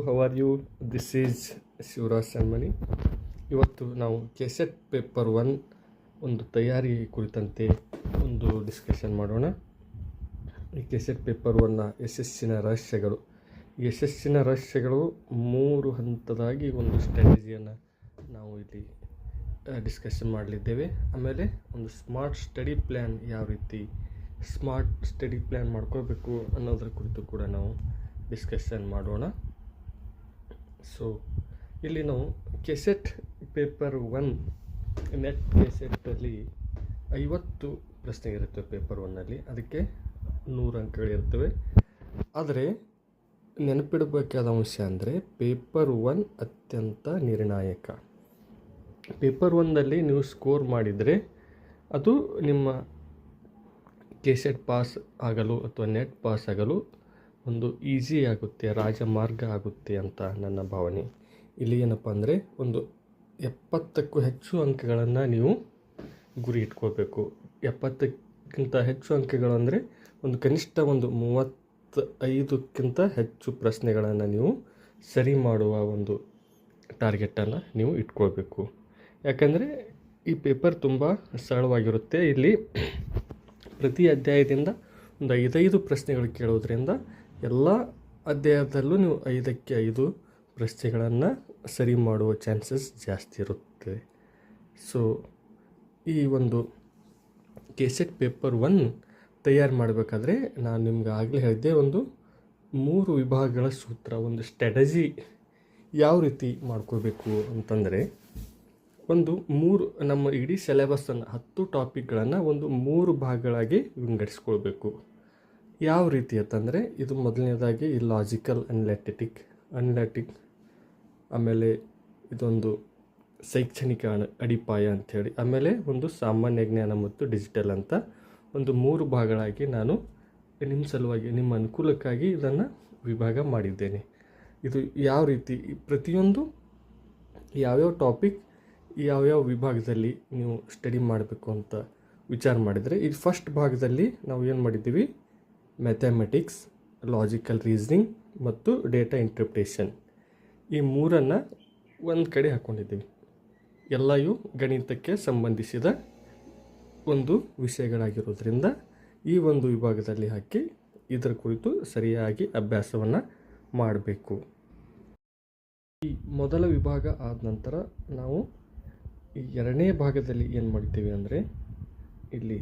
How are you? This is Shivraj Sanmani. ಇವತ್ತು ನಾವು KSET paper 1 ಒಂದು ತಯಾರಿ ಕುರಿತಂತೆ ಒಂದು ಡಿಸ್ಕಷನ್ ಮಾಡೋಣ. ಈ ಕೆಸೆಟ್ ಪೇಪರ್ 1ನ ಯಶಸ್ಸಿನ ರಹಸ್ಯಗಳು. ಯಶಸ್ಸಿನ ರಹಸ್ಯಗಳು 3 ಹಂತದಾಗಿ ಒಂದು ಸ್ಟ್ರಾಟಜಿಯನ್ನು ನಾವು ಇಲ್ಲಿ ಡಿಸ್ಕಷನ್ ಮಾಡಲಿದ್ದೇವೆ. ಆಮೇಲೆ ಒಂದು ಸ್ಮಾರ್ಟ್ ಸ್ಟಡಿ ಪ್ಲ್ಯಾನ್, ಯಾವ ರೀತಿ ಸ್ಮಾರ್ಟ್ ಸ್ಟಡಿ ಪ್ಲ್ಯಾನ್ ಮಾಡ್ಕೋಬೇಕು ಅನ್ನೋದ್ರ ಕುರಿತು ಕೂಡ ನಾವು ಡಿಸ್ಕಷನ್ ಮಾಡೋಣ. ಸೊ ಇಲ್ಲಿ ನಾವು ಕೆಸೆಟ್ ಪೇಪರ್ 1 ನೆಟ್ ಕೆಸೆಟ್ಟಲ್ಲಿ 50 ಪ್ರಶ್ನೆ ಇರುತ್ತೆ ಪೇಪರ್ 1ನಲ್ಲಿ. ಅದಕ್ಕೆ 100 ಅಂಕಗಳಿರ್ತವೆ. ಆದರೆ ನೆನಪಿಡಬೇಕಾದ ಅಂಶ ಅಂದರೆ ಪೇಪರ್ 1 ಅತ್ಯಂತ ನಿರ್ಣಾಯಕ. ಪೇಪರ್ 1ನಲ್ಲಿ ನೀವು ಸ್ಕೋರ್ ಮಾಡಿದರೆ ಅದು ನಿಮ್ಮ ಕೆಸೆಟ್ ಪಾಸ್ ಆಗಲು ಅಥವಾ ನೆಟ್ ಪಾಸ್ ಆಗಲು ಒಂದು ಈಸಿ ಆಗುತ್ತೆ, ರಾಜಮಾರ್ಗ ಆಗುತ್ತೆ ಅಂತ ನನ್ನ ಭಾವನೆ. ಇಲ್ಲಿ ಏನಪ್ಪ ಅಂದರೆ ಒಂದು 70ಕ್ಕೂ ಹೆಚ್ಚು ಅಂಕಗಳನ್ನು ನೀವು ಗುರಿ ಇಟ್ಕೋಬೇಕು. 70ಕ್ಕಿಂತ ಹೆಚ್ಚು ಅಂಕಗಳು ಅಂದರೆ ಒಂದು ಕನಿಷ್ಠ ಒಂದು 35ಕ್ಕಿಂತ ಹೆಚ್ಚು ಪ್ರಶ್ನೆಗಳನ್ನು ನೀವು ಸರಿ ಮಾಡುವ ಒಂದು ಟಾರ್ಗೆಟನ್ನು ನೀವು ಇಟ್ಕೊಳ್ಬೇಕು. ಯಾಕಂದರೆ ಈ ಪೇಪರ್ ತುಂಬ ಸರಳವಾಗಿರುತ್ತೆ. ಇಲ್ಲಿ ಪ್ರತಿ ಅಧ್ಯಾಯದಿಂದ ಒಂದು 5 ಪ್ರಶ್ನೆಗಳು ಕೇಳೋದ್ರಿಂದ ಎಲ್ಲ ಅಧ್ಯಾಯದಲ್ಲೂ ನೀವು 5ಕ್ಕೆ 5 ಪ್ರಶ್ನೆಗಳನ್ನು ಸರಿ ಮಾಡುವ ಚಾನ್ಸಸ್ ಜಾಸ್ತಿ ಇರುತ್ತೆ. ಸೊ ಈ ಒಂದು ಕೆಸೆಟ್ ಪೇಪರ್ 1 ತಯಾರು ಮಾಡಬೇಕಾದ್ರೆ ನಾನು ನಿಮ್ಗೆ ಆಗಲೇ ಹೇಳಿದ್ದೆ, ಒಂದು 3 ವಿಭಾಗಗಳ ಸೂತ್ರ, ಒಂದು ಸ್ಟ್ರಾಟಜಿ ಯಾವ ರೀತಿ ಮಾಡ್ಕೋಬೇಕು ಅಂತಂದರೆ, ಒಂದು 3 ನಮ್ಮ ಇಡೀ ಸಿಲೆಬಸ್ಸನ್ನು 10 ಟಾಪಿಕ್ಗಳನ್ನು ಒಂದು 3 ಭಾಗಗಳಾಗಿ ವಿಂಗಡಿಸ್ಕೊಳ್ಬೇಕು. ಯಾವ ರೀತಿ ಅಂತಂದರೆ, ಇದು ಮೊದಲನೇದಾಗಿ ಈ ಲಾಜಿಕಲ್ ಅನಲಿಟಿಕ್, ಆಮೇಲೆ ಇದೊಂದು ಶೈಕ್ಷಣಿಕ ಅಡಿಪಾಯ ಅಂಥೇಳಿ, ಆಮೇಲೆ ಒಂದು ಸಾಮಾನ್ಯ ಜ್ಞಾನ ಮತ್ತು ಡಿಜಿಟಲ್ ಅಂತ ಒಂದು 3 ಭಾಗಗಳಾಗಿ ನಾನು ನಿಮ್ಮ ಸಲುವಾಗಿ, ನಿಮ್ಮ ಅನುಕೂಲಕ್ಕಾಗಿ ಇದನ್ನು ವಿಭಾಗ ಮಾಡಿದ್ದೇನೆ. ಇದು ಯಾವ ರೀತಿ ಪ್ರತಿಯೊಂದು ಯಾವ್ಯಾವ ಟಾಪಿಕ್ ಯಾವ್ಯಾವ ವಿಭಾಗದಲ್ಲಿ ನೀವು ಸ್ಟಡಿ ಮಾಡಬೇಕು ಅಂತ ವಿಚಾರ ಮಾಡಿದರೆ, ಈ ಫಸ್ಟ್ ಭಾಗದಲ್ಲಿ ನಾವು ಏನು ಮಾಡಿದ್ದೀವಿ, ಮ್ಯಾಥಮೆಟಿಕ್ಸ್, ಲಾಜಿಕಲ್ ರೀಸನಿಂಗ್ ಮತ್ತು ಡೇಟಾ ಇಂಟರ್ಪ್ರಿಟೇಷನ್, ಈ 3ನ್ನು ಒಂದು ಕಡೆ ಹಾಕ್ಕೊಂಡಿದ್ದೀವಿ. ಎಲ್ಲ ಇವು ಗಣಿತಕ್ಕೆ ಸಂಬಂಧಿಸಿದ ಒಂದು ವಿಷಯಗಳಾಗಿರೋದ್ರಿಂದ ಈ ಒಂದು ವಿಭಾಗದಲ್ಲಿ ಹಾಕಿ ಇದರ ಕುರಿತು ಸರಿಯಾಗಿ ಅಭ್ಯಾಸವನ್ನು ಮಾಡಬೇಕು. ಈ ಮೊದಲ ವಿಭಾಗ ಆದ ನಂತರ ನಾವು ಈ 2ನೇ ಭಾಗದಲ್ಲಿ ಏನು ಮಾಡ್ತೀವಿ ಅಂದರೆ, ಇಲ್ಲಿ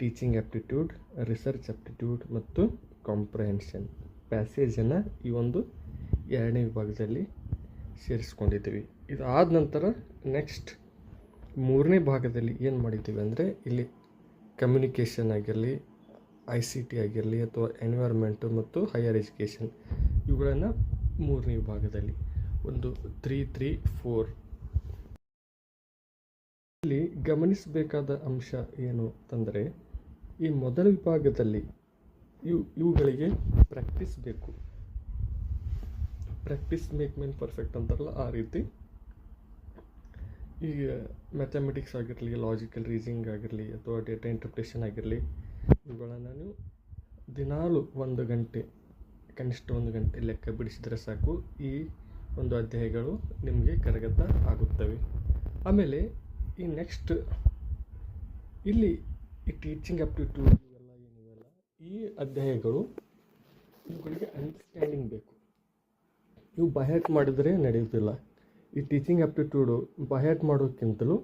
ಟೀಚಿಂಗ್ ಆ್ಯಪ್ಟಿಟ್ಯೂಡ್, ರಿಸರ್ಚ್ ಆ್ಯಪ್ಟಿಟ್ಯೂಡ್ ಮತ್ತು ಕಾಂಪ್ರಹೆನ್ಷನ್ ಪ್ಯಾಸೇಜನ್ನು ಈ ಒಂದು 2ನೇ ವಿಭಾಗದಲ್ಲಿ ಸೇರಿಸ್ಕೊಂಡಿದ್ದೀವಿ. ಇದು ಆದ ನಂತರ ನೆಕ್ಸ್ಟ್ 3ನೇ ಭಾಗದಲ್ಲಿ ಏನು ಮಾಡಿದ್ದೀವಿ ಅಂದರೆ, ಇಲ್ಲಿ ಕಮ್ಯುನಿಕೇಷನ್ ಆಗಿರಲಿ, ICT ಆಗಿರಲಿ ಅಥವಾ ಎನ್ವೈರ್ಮೆಂಟು ಮತ್ತು ಹೈಯರ್ ಎಜುಕೇಷನ್, ಇವುಗಳನ್ನು 3ನೇ ವಿಭಾಗದಲ್ಲಿ ಒಂದು 3-3-4. ಇಲ್ಲಿ ಗಮನಿಸಬೇಕಾದ ಅಂಶ ಏನು ಅಂತಂದರೆ, ಈ ಮೊದಲ ವಿಭಾಗದಲ್ಲಿ ಇವುಗಳಿಗೆ ಪ್ರಾಕ್ಟೀಸ್ ಬೇಕು. ಪ್ರಾಕ್ಟೀಸ್ ಮೇಕ್ ಮೆನ್ ಪರ್ಫೆಕ್ಟ್ ಅಂತಾರಲ್ಲ, ಆ ರೀತಿ ಈಗ ಮ್ಯಾಥಮೆಟಿಕ್ಸ್ ಆಗಿರಲಿ, ಲಾಜಿಕಲ್ ರೀಸನಿಂಗ್ ಆಗಿರಲಿ ಅಥವಾ ಡೇಟಾ ಇಂಟರ್ಪ್ರಿಟೇಷನ್ ಆಗಿರಲಿ, ಇವುಗಳನ್ನು ನೀವು ದಿನಾಲು 1 ಗಂಟೆ, ಕನಿಷ್ಠ 1 ಗಂಟೆ ಲೆಕ್ಕ ಬಿಡಿಸಿದರೆ ಸಾಕು, ಈ ಒಂದು ಅಧ್ಯಾಯಗಳು ನಿಮಗೆ ಕರಗತ ಆಗುತ್ತವೆ. ಆಮೇಲೆ ಈ ನೆಕ್ಸ್ಟ್ ಇಲ್ಲಿ ಈ ಟೀಚಿಂಗ್ ಆ್ಯಪ್ಟಿಟ್ಯೂಡ್ ಇವೆಲ್ಲ ಏನಿವೆಲ್ಲ, ಈ ಅಧ್ಯಾಯಗಳು ಇವುಗಳಿಗೆ ಅಂಡರ್ಸ್ಟ್ಯಾಂಡಿಂಗ್ ಬೇಕು. ಇವು ಬೈಹ್ಯಾಟ್ ಮಾಡಿದರೆ ನಡೆಯುತ್ತಿಲ್ಲ. ಈ ಟೀಚಿಂಗ್ ಆ್ಯಪ್ಟಿಟ್ಯೂಡು ಬೈಹ್ಯಾಟ್ ಮಾಡೋಕ್ಕಿಂತಲೂ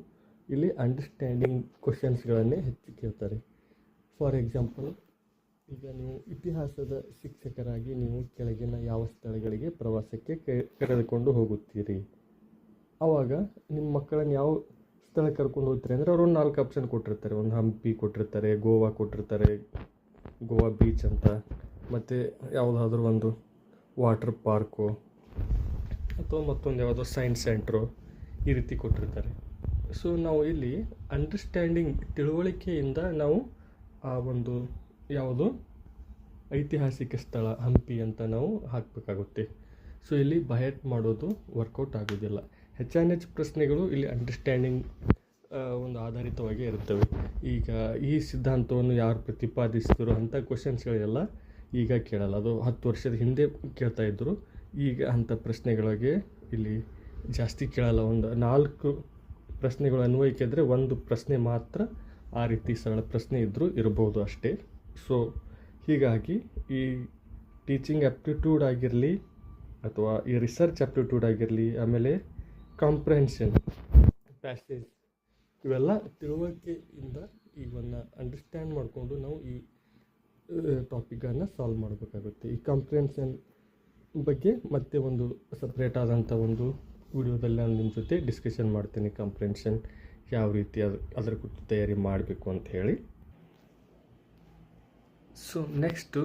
ಇಲ್ಲಿ ಅಂಡರ್ಸ್ಟ್ಯಾಂಡಿಂಗ್ ಕ್ವಶನ್ಸ್ಗಳನ್ನೇ ಹೆಚ್ಚು ಕೇಳ್ತಾರೆ. ಫಾರ್ ಎಕ್ಸಾಂಪಲ್, ಈಗ ನೀವು ಇತಿಹಾಸದ ಶಿಕ್ಷಕರಾಗಿ ನೀವು ಕೆಳಗಿನ ಯಾವ ಸ್ಥಳಗಳಿಗೆ ಪ್ರವಾಸಕ್ಕೆ ಕರೆದುಕೊಂಡು ಹೋಗುತ್ತೀರಿ, ಆವಾಗ ನಿಮ್ಮ ಮಕ್ಕಳನ್ನು ಯಾವ ಸ್ಥಳ ಕರ್ಕೊಂಡು ಹೋಗ್ತೀರಿ ಅಂದರೆ, ಅವರು ಒಂದು 4 ಆಪ್ಷನ್ ಕೊಟ್ಟಿರ್ತಾರೆ. ಒಂದು ಹಂಪಿ ಕೊಟ್ಟಿರ್ತಾರೆ, ಗೋವಾ ಕೊಟ್ಟಿರ್ತಾರೆ, ಗೋವಾ ಬೀಚ್ ಅಂತ, ಮತ್ತು ಯಾವುದಾದ್ರೂ ಒಂದು ವಾಟರ್ ಪಾರ್ಕು ಅಥವಾ ಮತ್ತೊಂದು ಯಾವುದೋ ಸೈನ್ಸ್ ಸೆಂಟ್ರು, ಈ ರೀತಿ ಕೊಟ್ಟಿರ್ತಾರೆ. ಸೊ ನಾವು ಇಲ್ಲಿ ಅಂಡರ್ಸ್ಟ್ಯಾಂಡಿಂಗ್, ತಿಳುವಳಿಕೆಯಿಂದ ನಾವು ಆ ಒಂದು ಯಾವುದು ಐತಿಹಾಸಿಕ ಸ್ಥಳ ಹಂಪಿ ಅಂತ ನಾವು ಹಾಕಬೇಕಾಗುತ್ತೆ. ಸೊ ಇಲ್ಲಿ ಬೈಹ್ಯಾಟ್ ಮಾಡೋದು ವರ್ಕೌಟ್ ಆಗೋದಿಲ್ಲ. ಹೆಚ್ಚು ಪ್ರಶ್ನೆಗಳು ಇಲ್ಲಿ ಅಂಡರ್ಸ್ಟ್ಯಾಂಡಿಂಗ್ ಒಂದು ಆಧಾರಿತವಾಗಿ ಇರ್ತವೆ. ಈಗ ಈ ಸಿದ್ಧಾಂತವನ್ನು ಯಾರು ಪ್ರತಿಪಾದಿಸಿದ್ರು ಅಂಥ ಕ್ವಶನ್ಸ್ಗಳೆಲ್ಲ ಈಗ ಕೇಳಲ್ಲ. ಅದು 10 ವರ್ಷದ ಹಿಂದೆ ಕೇಳ್ತಾಯಿದ್ರು, ಈಗ ಅಂಥ ಪ್ರಶ್ನೆಗಳಿಗೆ ಇಲ್ಲಿ ಜಾಸ್ತಿ ಕೇಳಲ್ಲ. ಒಂದು 4 ಪ್ರಶ್ನೆಗಳು ಅನ್ವಯಿಕಿದ್ರೆ ಒಂದು ಪ್ರಶ್ನೆ ಮಾತ್ರ ಆ ರೀತಿ ಸರಳ ಪ್ರಶ್ನೆ ಇದ್ದರೂ ಇರ್ಬೋದು ಅಷ್ಟೇ. ಸೊ ಹೀಗಾಗಿ ಈ ಟೀಚಿಂಗ್ ಆ್ಯಪ್ಟಿಟ್ಯೂಡ್ ಆಗಿರಲಿ ಅಥವಾ ಈ ರಿಸರ್ಚ್ ಆ್ಯಪ್ಟಿಟ್ಯೂಡ್ ಆಗಿರಲಿ, ಆಮೇಲೆ ಕಾಂಪ್ರಹೆನ್ಷನ್, ಪ್ಯಾಸೇಜ್, ಇವೆಲ್ಲ ತಿಳುವಳಿಕೆಯಿಂದ ಇವನ್ನು ಅಂಡರ್ಸ್ಟ್ಯಾಂಡ್ ಮಾಡಿಕೊಂಡು ನಾವು ಈ ಟಾಪಿಕನ್ನು ಸಾಲ್ವ್ ಮಾಡಬೇಕಾಗುತ್ತೆ. ಈ ಕಾಂಪ್ರಹೆನ್ಷನ್ ಬಗ್ಗೆ ಮತ್ತೆ ಒಂದು ಸಪ್ರೇಟ್ ಆದಂಥ ಒಂದು ವಿಡಿಯೋದಲ್ಲಿ ನಾನು ನಿಮ್ಮ ಜೊತೆ ಡಿಸ್ಕಷನ್ ಮಾಡ್ತೀನಿ. ಕಾಂಪ್ರಹೆನ್ಷನ್ ಯಾವ ರೀತಿ ಅದರ ಕುರಿತು ತಯಾರಿ ಮಾಡಬೇಕು ಅಂತ ಹೇಳಿ. ಸೊ ನೆಕ್ಸ್ಟು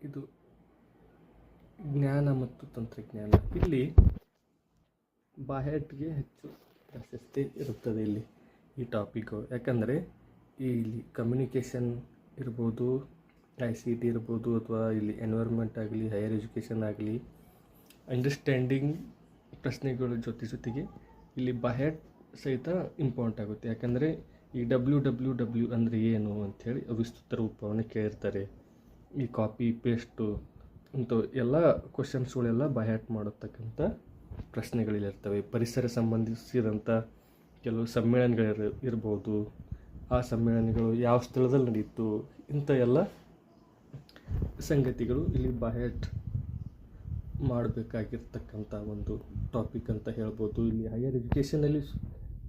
ಇದು ಜ್ಞಾನ ಮತ್ತು ತಂತ್ರಜ್ಞಾನ. ಇಲ್ಲಿ ಬಾಹ್ಯಾಟ್ಗೆ ಹೆಚ್ಚು ಪ್ರಾಶಸ್ತ್ಯ ಇರುತ್ತದೆ ಇಲ್ಲಿ ಈ ಟಾಪಿಕ್ಕು. ಯಾಕಂದರೆ ಇಲ್ಲಿ ಕಮ್ಯುನಿಕೇಷನ್ ಇರ್ಬೋದು, ICT ಇರ್ಬೋದು, ಅಥವಾ ಇಲ್ಲಿ ಎನ್ವೈರ್ಮೆಂಟ್ ಆಗಲಿ, ಹೈಯರ್ ಎಜುಕೇಷನ್ ಆಗಲಿ, ಅಂಡರ್ಸ್ಟ್ಯಾಂಡಿಂಗ್ ಪ್ರಶ್ನೆಗಳ ಜೊತೆಗೆ ಇಲ್ಲಿ ಬಾಹ್ಯಾಟ್ ಸಹಿತ ಇಂಪಾರ್ಟೆಂಟ್ ಆಗುತ್ತೆ. ಯಾಕಂದರೆ ಈ WWW ಅಂದರೆ ಏನು ಅಂಥೇಳಿ ವಿಸ್ತೃತ ರೂಪವನ್ನು ಕೇಳಿರ್ತಾರೆ. ಈ ಕಾಪಿ ಪೇಸ್ಟು ಇಂಥ ಎಲ್ಲ ಕ್ವಶನ್ಸ್ಗಳೆಲ್ಲ ಬಾಹ್ಯಾಟ್ ಮಾಡತಕ್ಕಂಥ ಪ್ರಶ್ನೆಗಳಿರ್ತವೆ. ಪರಿಸರ ಸಂಬಂಧಿಸಿದಂಥ ಕೆಲವು ಸಮ್ಮೇಳನಗಳು ಇರ್ಬೋದು, ಆ ಸಮ್ಮೇಳನಗಳು ಯಾವ ಸ್ಥಳದಲ್ಲಿ ನಡೀತು, ಇಂಥ ಎಲ್ಲ ಸಂಗತಿಗಳು ಇಲ್ಲಿ ಬಾಹ್ಯಾಟ್ ಮಾಡಬೇಕಾಗಿರ್ತಕ್ಕಂಥ ಒಂದು ಟಾಪಿಕ್ ಅಂತ ಹೇಳ್ಬೋದು. ಇಲ್ಲಿ ಹೈಯರ್ ಎಜುಕೇಷನಲ್ಲಿ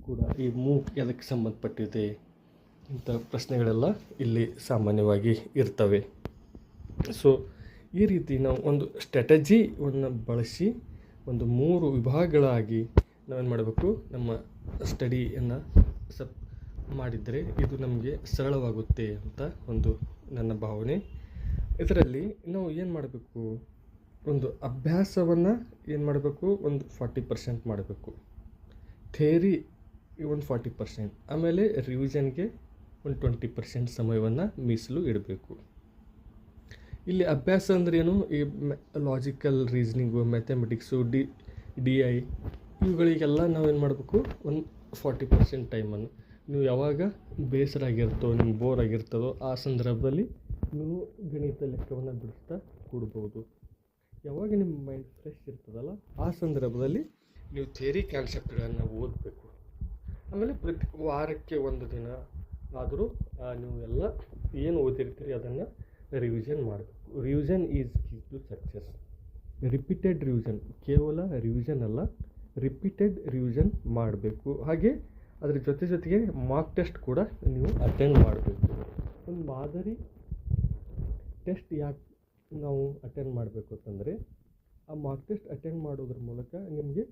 ಕೂಡ ಈ MOOC ಎದಕ್ಕೆ ಸಂಬಂಧಪಟ್ಟಿದೆ ಇಂಥ ಪ್ರಶ್ನೆಗಳೆಲ್ಲ ಇಲ್ಲಿ ಸಾಮಾನ್ಯವಾಗಿ ಇರ್ತವೆ. ಸೊ ಈ ರೀತಿ ನಾವು ಒಂದು ಸ್ಟ್ರಾಟಜಿಯನ್ನು ಬಳಸಿ ಒಂದು 3 ವಿಭಾಗಗಳಾಗಿ ನಾವೇನು ಮಾಡಬೇಕು, ನಮ್ಮ ಸ್ಟಡಿಯನ್ನು ಮಾಡಿದರೆ ಇದು ನಮಗೆ ಸರಳವಾಗುತ್ತೆ ಅಂತ ಒಂದು ನನ್ನ ಭಾವನೆ. ಇದರಲ್ಲಿ ನಾವು ಏನು ಮಾಡಬೇಕು, ಒಂದು ಅಭ್ಯಾಸವನ್ನು ಏನು ಮಾಡಬೇಕು, ಒಂದು 40% ಮಾಡಬೇಕು, ಥಿಯರಿ ಒಂದು 40%, ಆಮೇಲೆ ರಿವಿಷನ್ಗೆ ಒಂದು 20% ಸಮಯವನ್ನು ಮೀಸಲು ಇಡಬೇಕು. ಇಲ್ಲಿ ಅಭ್ಯಾಸ ಅಂದ್ರೆ ಏನು, ಈ ಲಾಜಿಕಲ್ ರೀಸನಿಂಗು, ಮ್ಯಾಥಮೆಟಿಕ್ಸು, DI ಇವುಗಳಿಗೆಲ್ಲ ನಾವೇನು ಮಾಡಬೇಕು, ಒಂದು 40% ಟೈಮನ್ನು. ನೀವು ಯಾವಾಗ ಬೇಸರ ಆಗಿರ್ತೋ, ನಿಮ್ಗೆ ಬೋರ್ ಆಗಿರ್ತದೋ ಆ ಸಂದರ್ಭದಲ್ಲಿ ನೀವು ಗಣಿತ ಲೆಕ್ಕವನ್ನು ಬಿಡಿಸ್ತಾ ಕೂಡ್ಬೋದು. ಯಾವಾಗ ನಿಮ್ಮ ಮೈಂಡ್ ಫ್ರೆಶ್ ಇರ್ತದಲ್ಲ ಆ ಸಂದರ್ಭದಲ್ಲಿ ನೀವು ಥಿಯರಿ ಕಾನ್ಸೆಪ್ಟ್ಗಳನ್ನು ಓದಬೇಕು. ಆಮೇಲೆ ಪ್ರತಿ ವಾರಕ್ಕೆ ಒಂದು ದಿನ ಆದರೂ ನೀವು ಎಲ್ಲ ಏನು ಓದಿರ್ತೀರಿ ಅದನ್ನು ರಿವಿಷನ್ ಮಾಡಬೇಕು. Revision is key to success. Repeated revision, ಕೇವಲ ರಿವಿಷನ್ ಅಲ್ಲ, ರಿಪೀಟೆಡ್ ರಿವಿಷನ್ ಮಾಡಬೇಕು. ಹಾಗೆ ಅದರ ಜೊತೆಗೆ ಮಾರ್ಕ್ ಟೆಸ್ಟ್ ಕೂಡ ನೀವು ಅಟೆಂಡ್ ಮಾಡಬೇಕು. ಒಂದು ಮಾದರಿ ಟೆಸ್ಟ್ ಯಾಕೆ ನಾವು ಅಟೆಂಡ್ ಮಾಡಬೇಕು ಅಂತಂದರೆ, ಆ ಮಾರ್ಕ್ ಟೆಸ್ಟ್ ಅಟೆಂಡ್ ಮಾಡೋದ್ರ ಮೂಲಕ ನಿಮಗೆ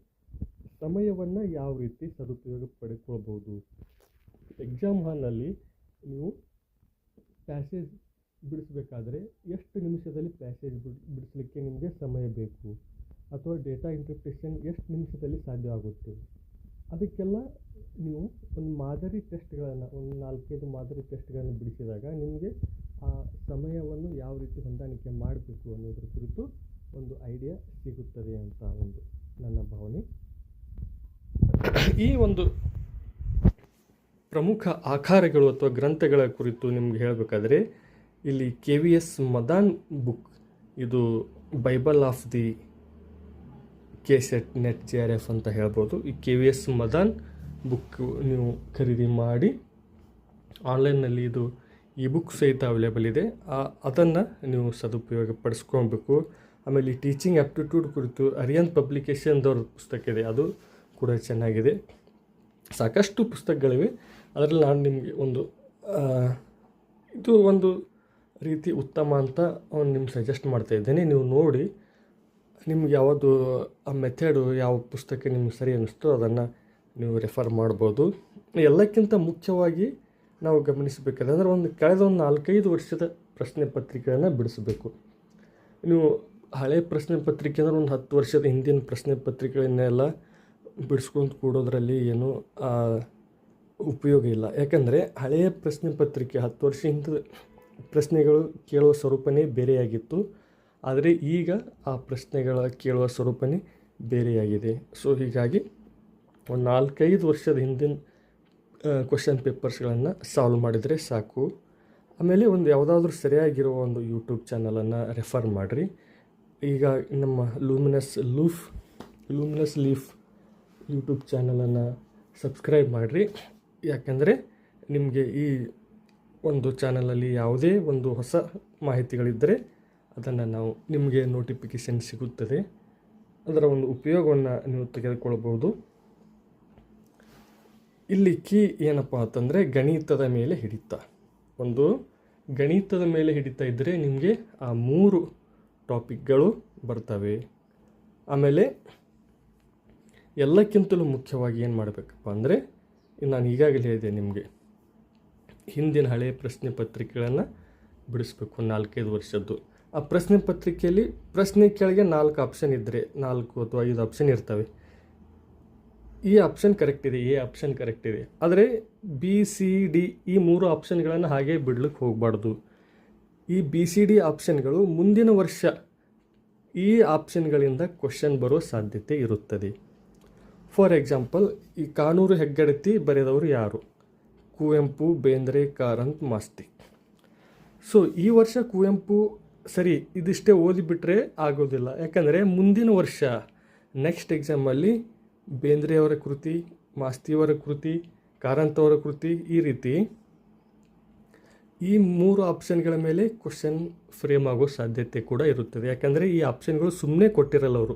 ಸಮಯವನ್ನು ಯಾವ ರೀತಿ ಸದುಪಯೋಗ ಪಡ್ಕೊಳ್ಬೋದು. ಎಕ್ಸಾಮ್ ಹಾಲ್ನಲ್ಲಿ ನೀವು ಪ್ಯಾಸೇಜ್ ಬಿಡಿಸ್ಬೇಕಾದ್ರೆ ಎಷ್ಟು ನಿಮಿಷದಲ್ಲಿ ಪ್ಯಾಸೇಜ್ ಬಿಡಿಸ್ಲಿಕ್ಕೆ ನಿಮಗೆ ಸಮಯ ಬೇಕು, ಅಥವಾ ಡೇಟಾ ಇಂಟರ್ಪ್ರಿಟೇಷನ್ ಎಷ್ಟು ನಿಮಿಷದಲ್ಲಿ ಸಾಧ್ಯ ಆಗುತ್ತೆ, ಅದಕ್ಕೆಲ್ಲ ನೀವು ಒಂದು ಮಾದರಿ ಟೆಸ್ಟ್ಗಳನ್ನು, ಒಂದು 4-5 ಮಾದರಿ ಟೆಸ್ಟ್ಗಳನ್ನು ಬಿಡಿಸಿದಾಗ ನಿಮಗೆ ಆ ಸಮಯವನ್ನು ಯಾವ ರೀತಿ ಹೊಂದಾಣಿಕೆ ಮಾಡಬೇಕು ಅನ್ನೋದ್ರ ಕುರಿತು ಒಂದು ಐಡಿಯಾ ಸಿಗುತ್ತದೆ ಅಂತ ಒಂದು ನನ್ನ ಭಾವನೆ. ಈ ಒಂದು ಪ್ರಮುಖ ಆಕಾರಗಳು ಅಥವಾ ಗ್ರಂಥಗಳ ಕುರಿತು ನಿಮ್ಗೆ ಹೇಳಬೇಕಾದ್ರೆ, ಇಲ್ಲಿ KVS ಮದಾನ್ ಬುಕ್, ಇದು Bible of the KSET net JRF ಅಂತ ಹೇಳ್ಬೋದು. ಈ KVS ಮದಾನ್ ಬುಕ್ ನೀವು ಖರೀದಿ ಮಾಡಿ, ಆನ್ಲೈನ್ನಲ್ಲಿ ಇದು ಈ ಬುಕ್ ಸಹಿತ ಅವೈಲೇಬಲ್ ಇದೆ, ಅದನ್ನು ನೀವು ಸದುಪಯೋಗ ಪಡಿಸ್ಕೊಬೇಕು. ಆಮೇಲೆ ಈ ಟೀಚಿಂಗ್ ಆ್ಯಪ್ಟಿಟ್ಯೂಡ್ ಕುರಿತು ಅರಿಯನ್ ಪಬ್ಲಿಕೇಶನ್ದವ್ರ ಪುಸ್ತಕ ಇದೆ, ಅದು ಕೂಡ ಚೆನ್ನಾಗಿದೆ. ಸಾಕಷ್ಟು ಪುಸ್ತಕಗಳಿವೆ, ಅದರಲ್ಲಿ ನಾನು ನಿಮಗೆ ಇದು ಒಂದು ರೀತಿ ಉತ್ತಮ ಅಂತ ನಿಮ್ಗೆ ಸಜೆಸ್ಟ್ ಮಾಡ್ತಾ ಇದ್ದೇನೆ. ನೀವು ನೋಡಿ ನಿಮ್ಗೆ ಯಾವುದು ಆ ಮೆಥಡು, ಯಾವ ಪುಸ್ತಕ ನಿಮ್ಗೆ ಸರಿ ಅನ್ನಿಸ್ತೋ ಅದನ್ನು ನೀವು ರೆಫರ್ ಮಾಡ್ಬೋದು. ಎಲ್ಲಕ್ಕಿಂತ ಮುಖ್ಯವಾಗಿ ನಾವು ಗಮನಿಸಬೇಕಾದ್ರೆ ಕಳೆದ ಒಂದು 4-5 ವರ್ಷದ ಪ್ರಶ್ನೆ ಪತ್ರಿಕೆಗಳನ್ನು ಬಿಡಿಸಬೇಕು. ನೀವು ಹಳೆ ಪ್ರಶ್ನೆ ಪತ್ರಿಕೆ ಅಂದರೆ ಒಂದು 10 ವರ್ಷದ ಹಿಂದಿನ ಪ್ರಶ್ನೆ ಪತ್ರಿಕೆಗಳನ್ನೆಲ್ಲ ಬಿಡಿಸ್ಕೊಂಡು ಕೂಡೋದ್ರಲ್ಲಿ ಏನೂ ಉಪಯೋಗ ಇಲ್ಲ. ಯಾಕಂದರೆ ಹಳೆಯ ಪ್ರಶ್ನೆ ಪತ್ರಿಕೆ 10 ವರ್ಷ ಹಿಂದೆ ಪ್ರಶ್ನೆಗಳು ಕೇಳುವ ಸ್ವರೂಪನೇ ಬೇರೆಯಾಗಿತ್ತು, ಆದರೆ ಈಗ ಆ ಪ್ರಶ್ನೆಗಳ ಕೇಳುವ ಸ್ವರೂಪನೇ ಬೇರೆಯಾಗಿದೆ. ಸೊ ಹೀಗಾಗಿ ಒಂದು 4-5 ವರ್ಷದ ಹಿಂದಿನ ಕ್ವಶನ್ ಪೇಪರ್ಸ್ಗಳನ್ನು ಸಾಲ್ವ್ ಮಾಡಿದರೆ ಸಾಕು. ಆಮೇಲೆ ಒಂದು ಯಾವುದಾದ್ರೂ ಸರಿಯಾಗಿರೋ ಒಂದು ಯೂಟ್ಯೂಬ್ ಚಾನಲನ್ನು ರೆಫರ್ ಮಾಡಿರಿ. ಈಗ ನಮ್ಮ ಲೂಮಿನಸ್ ಲೀಫ್ ಯೂಟ್ಯೂಬ್ ಚಾನಲನ್ನು ಸಬ್ಸ್ಕ್ರೈಬ್ ಮಾಡಿರಿ. ಯಾಕೆಂದರೆ ನಿಮಗೆ ಈ ಒಂದು ಚಾನಲಲ್ಲಿ ಯಾವುದೇ ಒಂದು ಹೊಸ ಮಾಹಿತಿಗಳಿದ್ದರೆ ಅದನ್ನು ನಿಮಗೆ ನೋಟಿಫಿಕೇಷನ್ ಸಿಗುತ್ತದೆ. ಅದರ ಒಂದು ಉಪಯೋಗವನ್ನು ನೀವು ತೆಗೆದುಕೊಳ್ಬೋದು. ಇಲ್ಲಿ ಕೀ ಏನಪ್ಪ ಅಂತಂದರೆ ಗಣಿತದ ಮೇಲೆ ಹಿಡಿತ. ಒಂದು ಗಣಿತದ ಮೇಲೆ ಹಿಡಿತ ಇದ್ದರೆ ನಿಮಗೆ ಆ 3 ಟಾಪಿಕ್ಗಳು ಬರ್ತವೆ. ಆಮೇಲೆ ಎಲ್ಲಕ್ಕಿಂತಲೂ ಮುಖ್ಯವಾಗಿ ಏನು ಮಾಡಬೇಕಪ್ಪ ಅಂದರೆ, ನಾನು ಈಗಾಗಲೇ ಹೇಳಿದೆ ನಿಮಗೆ, ಹಿಂದಿನ ಹಳೆಯ ಪ್ರಶ್ನೆ ಪತ್ರಿಕೆಗಳನ್ನು ಬಿಡಿಸ್ಬೇಕು 4-5 ವರ್ಷದ್ದು. ಆ ಪ್ರಶ್ನೆ ಪತ್ರಿಕೆಯಲ್ಲಿ ಪ್ರಶ್ನೆ ಕೆಳಗೆ 4 ಆಪ್ಷನ್ ಇದ್ದರೆ 4 ಅಥವಾ 5 ಆಪ್ಷನ್ ಇರ್ತವೆ. ಈ ಆಪ್ಷನ್ ಕರೆಕ್ಟ್ ಇದೆ, ಎ ಆಪ್ಷನ್ ಕರೆಕ್ಟ್ ಇದೆ, ಆದರೆ BCD ಈ 3 ಆಪ್ಷನ್ಗಳನ್ನು ಹಾಗೆ ಬಿಡ್ಲಿಕ್ಕೆ ಹೋಗಬಾರ್ದು. ಈ BCD ಆಪ್ಷನ್ಗಳು ಮುಂದಿನ ವರ್ಷ ಈ ಆಪ್ಷನ್ಗಳಿಂದ ಕ್ವಶನ್ ಬರೋ ಸಾಧ್ಯತೆ ಇರುತ್ತದೆ. ಫಾರ್ ಎಕ್ಸಾಂಪಲ್, ಈ ಕಾನೂರು ಹೆಗ್ಗಡತಿ ಬರೆದವರು ಯಾರು? ಕುವೆಂಪು, ಬೇಂದ್ರೆ, ಕಾರಂತ್, ಮಾಸ್ತಿ. ಸೊ ಈ ವರ್ಷ ಕುವೆಂಪು ಸರಿ ಇದಿಷ್ಟೇ ಓದಿಬಿಟ್ರೆ ಆಗೋದಿಲ್ಲ. ಯಾಕಂದರೆ ಮುಂದಿನ ವರ್ಷ ನೆಕ್ಸ್ಟ್ ಎಕ್ಸಾಮಲ್ಲಿ ಬೇಂದ್ರೆಯವರ ಕೃತಿ, ಮಾಸ್ತಿಯವರ ಕೃತಿ, ಕಾರಂತವರ ಕೃತಿ, ಈ ರೀತಿ ಈ 3 ಆಪ್ಷನ್ಗಳ ಮೇಲೆ ಕ್ವಶನ್ ಫ್ರೇಮ್ ಆಗೋ ಸಾಧ್ಯತೆ ಕೂಡ ಇರುತ್ತದೆ. ಯಾಕಂದರೆ ಈ ಆಪ್ಷನ್ಗಳು ಸುಮ್ಮನೆ ಕೊಟ್ಟಿರಲ್ಲ ಅವರು.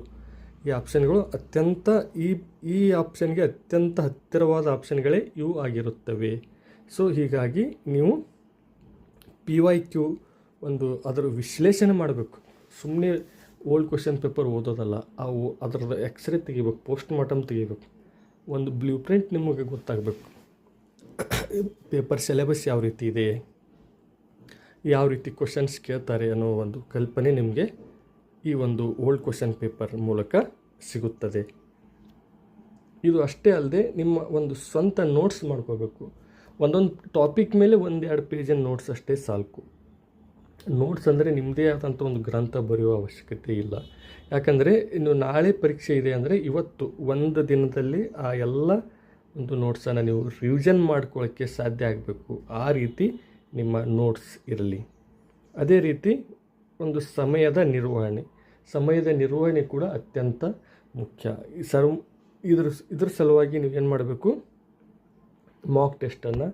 ಈ ಆಪ್ಷನ್ಗಳು ಈ ಆಪ್ಷನ್ಗೆ ಅತ್ಯಂತ ಹತ್ತಿರವಾದ ಆಪ್ಷನ್ಗಳೇ ಇವು ಆಗಿರುತ್ತವೆ. ಸೊ ಹೀಗಾಗಿ ನೀವು PYQ ಅದರ ವಿಶ್ಲೇಷಣೆ ಮಾಡಬೇಕು. ಸುಮ್ಮನೆ ಓಲ್ಡ್ ಕ್ವಶನ್ ಪೇಪರ್ ಓದೋದಲ್ಲ, ಅದರದ್ದು ಎಕ್ಸ್ರೇ ತೆಗಿಬೇಕು, ಪೋಸ್ಟ್ ಮಾರ್ಟಮ್ ತೆಗಿಬೇಕು. ಒಂದು ಬ್ಲೂ ಪ್ರಿಂಟ್ ನಿಮಗೆ ಗೊತ್ತಾಗಬೇಕು. ಪೇಪರ್ ಸಿಲೆಬಸ್ ಯಾವ ರೀತಿ ಇದೆ, ಯಾವ ರೀತಿ ಕ್ವಶನ್ಸ್ ಕೇಳ್ತಾರೆ ಅನ್ನೋ ಒಂದು ಕಲ್ಪನೆ ನಿಮಗೆ ಈ ಒಂದು ಓಲ್ಡ್ ಕ್ವಶನ್ ಪೇಪರ್ ಮೂಲಕ ಸಿಗುತ್ತದೆ. ಇದು ಅಷ್ಟೇ ಅಲ್ಲದೆ ನಿಮ್ಮ ಒಂದು ಸ್ವಂತ ನೋಟ್ಸ್ ಮಾಡ್ಕೋಬೇಕು. ಒಂದೊಂದು ಟಾಪಿಕ್ ಮೇಲೆ 1-2 ಪೇಜಿನ ನೋಟ್ಸ್ ಅಷ್ಟೇ ಸಾಕು. ನೋಟ್ಸ್ ಅಂದರೆ ನಿಮ್ಮದೇ ಆದಂಥ ಒಂದು ಗ್ರಂಥ ಬರೆಯುವ ಅವಶ್ಯಕತೆ ಇಲ್ಲ. ಯಾಕಂದರೆ ಇನ್ನು ನಾಳೆ ಪರೀಕ್ಷೆ ಇದೆ ಅಂದರೆ ಇವತ್ತು ಒಂದು ದಿನದಲ್ಲಿ ಆ ಎಲ್ಲ ಒಂದು ನೋಟ್ಸನ್ನು ನೀವು ರಿವಿಷನ್ ಮಾಡ್ಕೊಳ್ಳೋಕ್ಕೆ ಸಾಧ್ಯ ಆಗಬೇಕು. ಆ ರೀತಿ ನಿಮ್ಮ ನೋಟ್ಸ್ ಇರಲಿ. ಅದೇ ರೀತಿ ಒಂದು ಸಮಯದ ನಿರ್ವಹಣೆ ಕೂಡ ಅತ್ಯಂತ ಮುಖ್ಯ. ಇದ್ರ ಸಲುವಾಗಿ ನೀವು ಏನು ಮಾಡಬೇಕು, ಮಾಕ್ ಟೆಸ್ಟನ್ನು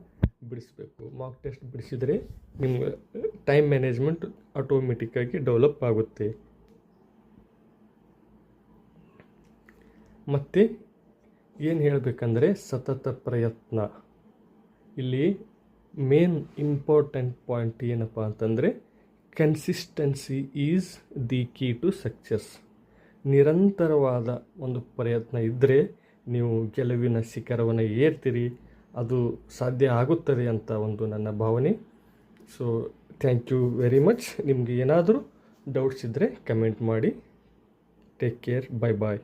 ಬಿಡಿಸಬೇಕು. ಮಾಕ್ ಟೆಸ್ಟ್ ಬಿಡಿಸಿದರೆ ನಿಮ್ಗೆ ಟೈಮ್ ಮ್ಯಾನೇಜ್ಮೆಂಟ್ ಆಟೋಮೆಟಿಕ್ಕಾಗಿ ಡೆವಲಪ್ ಆಗುತ್ತೆ. ಮತ್ತು ಏನು ಹೇಳಬೇಕಂದ್ರೆ ಸತತ ಪ್ರಯತ್ನ. ಇಲ್ಲಿ ಮೇನ್ ಇಂಪಾರ್ಟೆಂಟ್ ಪಾಯಿಂಟ್ ಏನಪ್ಪ ಅಂತಂದರೆ consistency is the key to success. ನಿರಂತರವಾದ ಒಂದು ಪ್ರಯತ್ನ ಇದ್ದರೆ ನೀವು ಗೆಲುವಿನ ಶಿಖರವನ್ನು ಏರ್ತೀರಿ. ಅದು ಸಾಧ್ಯ ಆಗುತ್ತದೆ ಅಂತ ಒಂದು ನನ್ನ ಭಾವನೆ. So thank you very much. ನಿಮಗೆ ಏನಾದರೂ ಡೌಟ್ಸ್ ಇದ್ದರೆ ಕಮೆಂಟ್ ಮಾಡಿ. Take care. ಬೈ ಬಾಯ್.